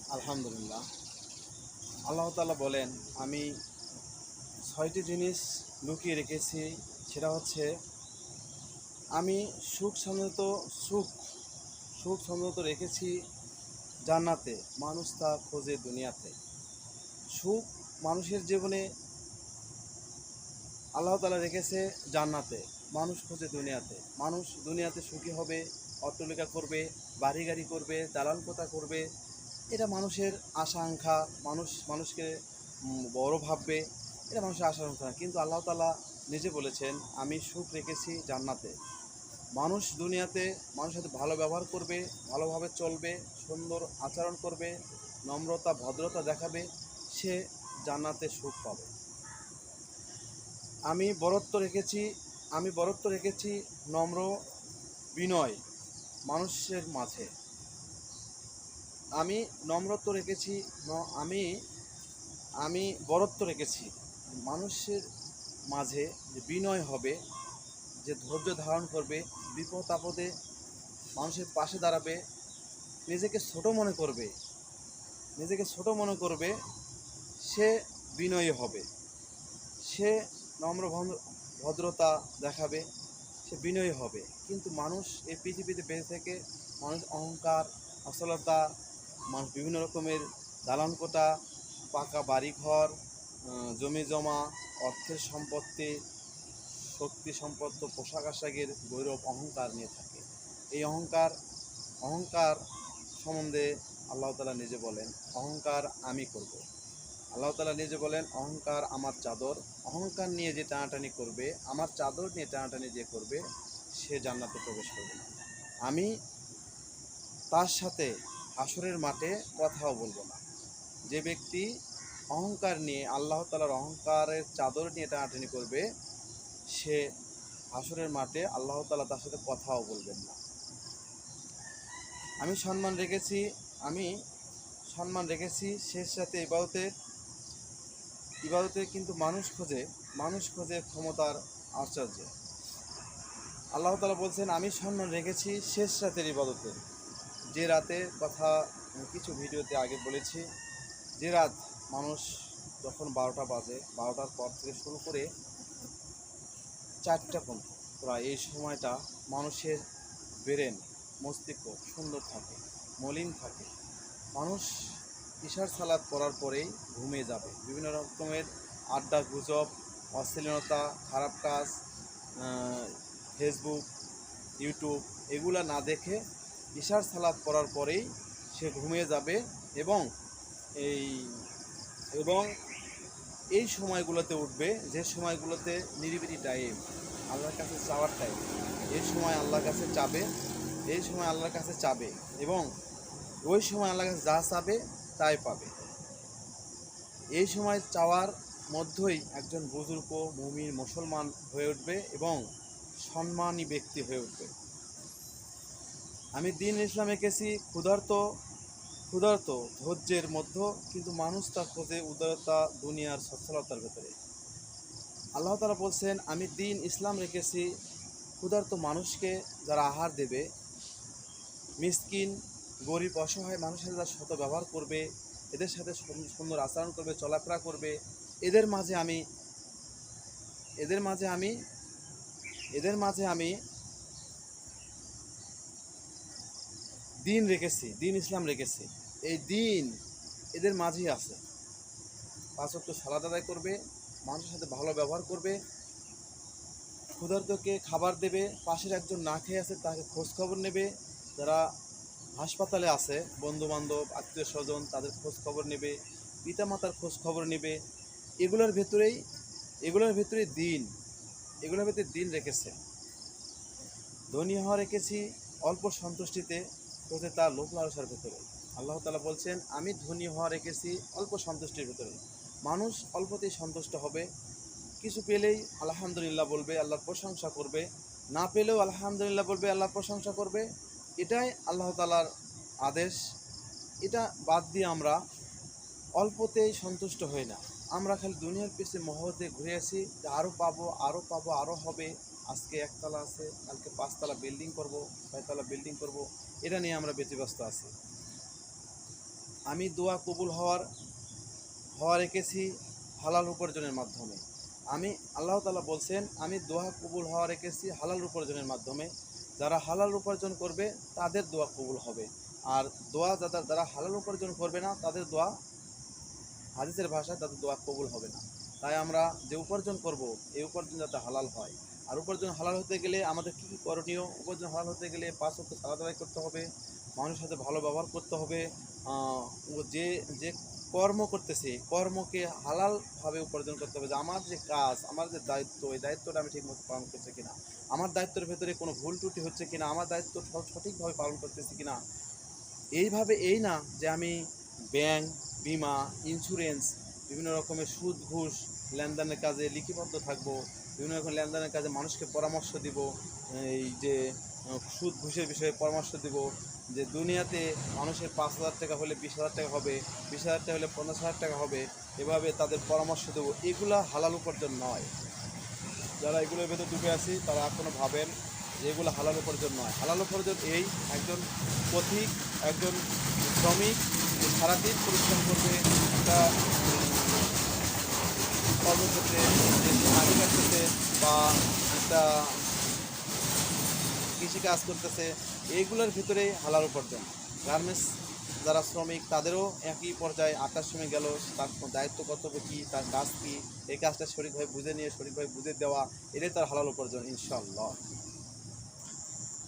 আলহামদুলিল্লাহ। আল্লাহ তাআলা বলেন, আমি ৬টি জিনিস লুকিয়ে রেখেছি। সেটা হচ্ছে, আমি সুখ সমৃদ্ধ সুখ সুখ সমৃদ্ধ রেখেছি জান্নাতে, মানুষ তা খোঁজে দুনিয়াতে। সুখ মানুষের জীবনে আল্লাহ তাআলা রেখেছে জান্নাতে, মানুষ খোঁজে দুনিয়াতে। মানুষ দুনিয়াতে সুখী হবে, অট্টালিকা করবে, বাড়ি গাড়ি করবে, দালান কোঠা করবে। এটা মানুষের আশা আকাঙ্ক্ষা। মানুষকে বড় ভাববে, এটা মানুষের আশা আকাঙ্ক্ষা। কিন্তু আল্লাহ তাআলা নিজে বলেছেন, আমি সুখ রেখেছি জান্নাতে। মানুষ দুনিয়াতে মানুষের সাথে ভালো ব্যবহার করবে, ভালোভাবে চলবে, সুন্দর আচরণ করবে, নম্রতা ভদ্রতা দেখাবে, সে জান্নাতে সুখ পাবে। আমি বরত্ব রেখেছি নম্র বিনয় মানুষের মাঝে। আমি নম্রত্ব রেখেছি ন- আমি আমি বরত্ব রেখেছি মানুষের মাঝে, যে বিনয় হবে, যে ধৈর্য ধারণ করবে, বিপদ আপদে মানুষের পাশে দাঁড়াবে, নিজেকে ছোট মনে করবে, নিজেকে ছোট মনে করবে, সে বিনয়ী হবে, সে ভদ্রতা দেখাবে, সে বিনয়ী হবে। কিন্তু মানুষ এই পৃথিবীতে বেঁচে থেকে মানুষ অহংকার, অশ্লীলতা, মানুষ বিভিন্ন রকমের দালান কোঠা, পাকা বাড়িঘর, জমি জমা, অর্থের সম্পত্তি, শক্তি সম্পন্ন, পোশাক আশাকের গৌরব অহংকার নিয়ে থাকে। এই অহংকার সম্বন্ধে আল্লাহ তাআলা নিজে বলেন, অহংকার আমি করব। আল্লাহ তাআলা নিজে বলেন, অহংকার আমার চাদর। অহংকার নিয়ে যে টানাটানি করবে, আমার চাদর নিয়ে টানাটানি যে করবে, সে জান্নাতে প্রবেশ করবে না। আমি তার সাথে হাসরের মাঠে কথাও বলবো না। যে ব্যক্তি অহংকার নিয়ে, আল্লাহ তাআলার অহংকারের চাদর নিয়ে টানাটানি করবে, সে হাসরের মাঠে আল্লাহ তাআলা তার সাথে কথাও বলবেন না। আমি সম্মান রেখেছি আমি সম্মান রেখেছি শেষ সাথে ইবাদতে, কিন্তু মানুষ খোঁজে ক্ষমতার আশ্চর্য। আল্লাহ তাআলা বলছেন, আমি সম্মান রেখেছি শেষ রাতের ইবাদতে। যে রাতের কথা কিছু ভিডিওতে আগে বলেছি, যে রাত মানুষ যখন 12টা বাজে, 12টার পর থেকে শুরু করে 4টা পর্যন্ত, প্রায় এই সময়টা মানুষের ব্রেন, মস্তিষ্ক সুন্দর থাকে, মলিন থাকে। মানুষ ইশার সালাত পড়ার পরেই ঘুমিয়ে যাবে। বিভিন্ন রকমের আড্ডা গুজব, অশ্লীলতা, খারাপ কাজ, ফেসবুক, ইউটিউব, এগুলা না দেখে ইশার সালাত পড়ার পরেই সে ঘুমিয়ে যাবে। এবং এই এবং এই সময়গুলোতে উঠবে, যে সময়গুলোতে নিরিবিলি টাইম, আল্লাহর কাছে চাওয়ার টাইম। এই সময় আল্লাহর কাছে চাবে, এবং ওই সময় আল্লাহর কাছে যা চাবে তাই পাবে। এই সময় চাওয়ার মধ্যেই একজন বুজুর্গ মুমিন মুসলমান হয়ে উঠবে এবং সম্মানী ব্যক্তি হয়ে উঠবে। আমি দ্বীন ইসলাম এঁকেছি ক্ষুধার্ত ধৈর্যের মধ্যে, কিন্তু মানুষ তা খোঁজে উদারতা দুনিয়ার সচ্ছলতার ভেতরে। আল্লাহ তাআলা বলছেন, আমি দ্বীন ইসলাম রেখেছি ক্ষুধার্ত মানুষকে, যারা আহার দেবে, মিসকিন, গরিব, অসহায় মানুষের সাথে শত ব্যবহার করবে, এদের সাথে সুন্দর আচরণ করবে, চলাফেরা করবে। এদের মাঝে আমি এদের মাঝে আমি এদের মাঝে আমি দ্বীন ইসলাম রেখেছি। এই দ্বীন এদের মাঝেই আছে। 5 ওয়াক্ত সালাত আদায় করবে, মানুষের সাথে ভালো ব্যবহার করবে, ক্ষুধার্তকে খাবার দেবে, পাশের একজন না খেয়ে আছে তাকে খোঁজ খবর নেবে, যারা হাসপাতালে আছে, বন্ধু বান্ধব, আত্মীয় স্বজন, তাদের খোঁজ খবর নেবে, পিতামাতার খোঁজ খবর নেবে। এগুলোর ভেতরেই এগুলোর ভেতরে দিন এগুলোর ভেতরে দিন রেখেছে। ধনী হওয়া রেখেছি অল্প সন্তুষ্টিতে, খোঁজে তার লোভ লালসার ভেতরে। আল্লাহ তাআলা বলছেন, আমি ধনী হওয়া রেখেছি অল্প সন্তুষ্টির ভেতরে। মানুষ অল্পতেই সন্তুষ্ট হবে, কিছু পেলেই আলহামদুলিল্লাহ বলবে, আল্লাহর প্রশংসা করবে, না পেলেও আলহামদুলিল্লাহ বলবে, আল্লাহর প্রশংসা করবে। এটাই আল্লাহ তাআলার আদেশ। এটা বাদ দিয়ে আমরা অল্পতেই সন্তুষ্ট হই না। আমরা খালি দুনিয়ার পিছে মহতে ঘুরে আসি, যে আরও পাবো, আরও পাবো, আরও হবে। আজকে একতলা আছে, কালকে 5তলা বিল্ডিং করব, 6তলা বিল্ডিং করব। এটা নিয়ে আমরা বেঁচে ব্যস্ত আছি। আমি দোয়া কবুল হওয়া রেখেছি হালাল উপার্জনের মাধ্যমে। আমি আল্লাহ তাআলা বলছেন, আমি দোয়া কবুল হওয়া রেখেছি হালাল উপার্জনের মাধ্যমে। যারা হালাল উপার্জন করবে তাদের দোয়া কবুল হবে। আর যারা হালাল উপার্জন করবে না তাদের দোয়া, হাদিসের ভাষায়, তাদের দোয়া কবুল হবে না। তাই আমরা যে উপার্জন করব, এই উপার্জন যাতে হালাল হয়। আর উপার্জন হালাল হতে গেলে আমাদের কী কী করণীয়? উপার্জন হালাল হতে গেলে 5 ওয়াক্ত সালাত আদায় করতে হবে, মানুষের সাথে ভালো ব্যবহার করতে হবে। ও যে যে কর্ম করতেছে, কর্মকে হালালভাবে উপার্জন করতে হবে। যে আমার যে কাজ, আমার যে দায়িত্ব, এই দায়িত্বটা আমি ঠিকমতো পালন করছি কিনা, আমার দায়িত্বের ভেতরে কোনো ভুল ত্রুটি হচ্ছে কিনা, আমার দায়িত্ব সঠিকভাবে পালন করতেছি কিনা। এইভাবে এই না যে আমি ব্যাংক, বিমা, ইন্স্যুরেন্স, বিভিন্ন রকমের সুদ ঘুষ লেনদেনের কাজে লিপিবদ্ধ থাকবো, বিভিন্ন রকম লেনদেনের কাজে মানুষকে পরামর্শ দিব, এই যে সুদ ঘুষের বিষয়ে পরামর্শ দিব, যে দুনিয়াতে মানুষের 5,000 টাকা হলে 20,000 টাকা হবে, 20,000 টাকা হলে 50,000 টাকা হবে, এভাবে তাদের পরামর্শ দেবো। এগুলা হালাল উপার্জন নয়। যারা এগুলোর ভেতর ডুবে আছি তারা এখনও ভাবেন যে এগুলো হালাল উপার্জন নয়। হালাল উপার্জন এই একজন পথিক, একজন শ্রমিক যে সারাদিন পরিশ্রম করবে একটা কর্মক্ষেত্রে, যে আগেকার বা একটা কৃষিকাজ করতেছে, এইগুলোর ভিতরে হালাল উপার্জন। গার্মেন্টস যারা শ্রমিক তাদেরও একই পর্যায়ে 8টার সময় গেল, তার দায়িত্ব কর্তব্য কী, তার কাজ কী, এই কাজটা সঠিকভাবে বুঝে নিয়ে সঠিকভাবে বুঝে দেওয়া, এটাই তার হালাল উপার্জন ইনশাআল্লাহ।